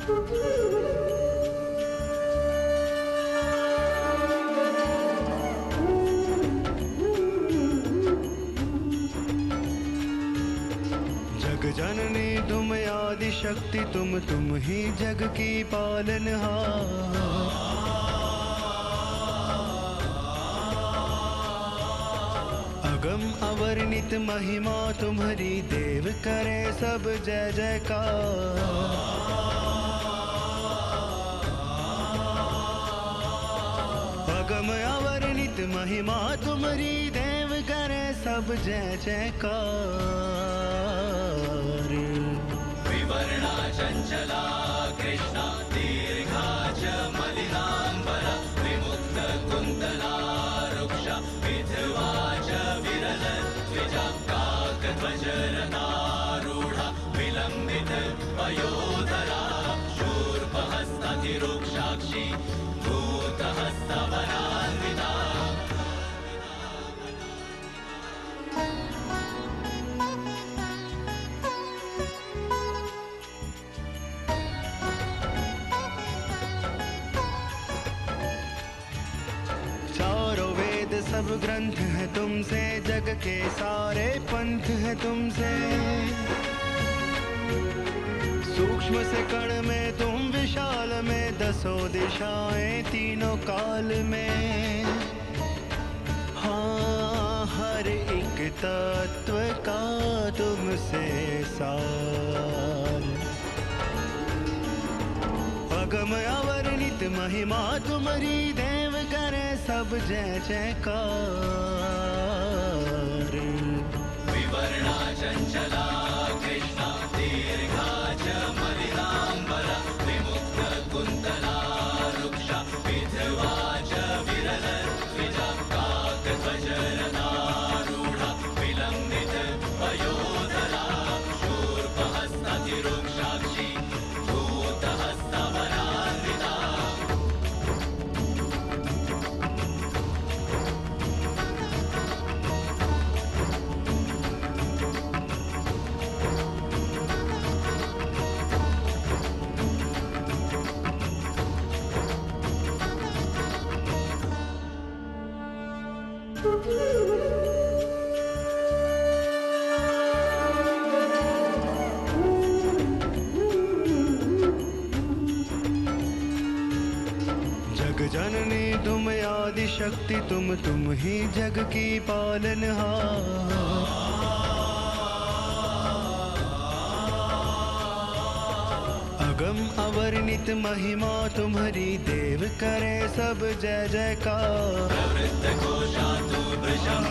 जग जननी तुम आदि शक्ति तुम ही जग की पालनहार। अगम अवर्णित महिमा तुम्हारी देव करे सब जय जयकार। अगम अवर्णित महिमा तुम्हारी देव करे सब जय जयकार। विवर्णा चंचला कृष्णा दीर्घा च मलिनांबरा विमुक्त कुंतला रुक्षा विधवा च विरल द्विजा काकध्वजरतारूढ़ा विलंबित पयोधरा शूर्पहस्तातिरुक्षाक्षी भूतहस्तवनान्विता। चारों वेद सब ग्रंथ है तुमसे, जग के सारे पंथ है तुमसे। सूक्ष्म से कण में तुम विशाल में, दसों दिशाएं तीनों काल में। हाँ हर एक तत्व का तुमसे सार। अगम अवर्णित महिमा तुम्हारी देव करे सब जय जयकार। विवर्णा चंचला कृष्णा दीर्घा च मलिनांबरा विमुक्त कुंतला रुक्षा विधवा च विरल द्विजा काकध्वजरतारूढ़ा विलंबित पयोधरा शूर्पहस्तातिरुक्षाक्षी भूतहस्तवनान्विता। जग जननी तुम आदि शक्ति तुम ही जग की पालनहार। अगम अवर्णित महिमा तुम्हारी देव करे सब जय जयकार। प्रवृत्त कोशातु वृषभ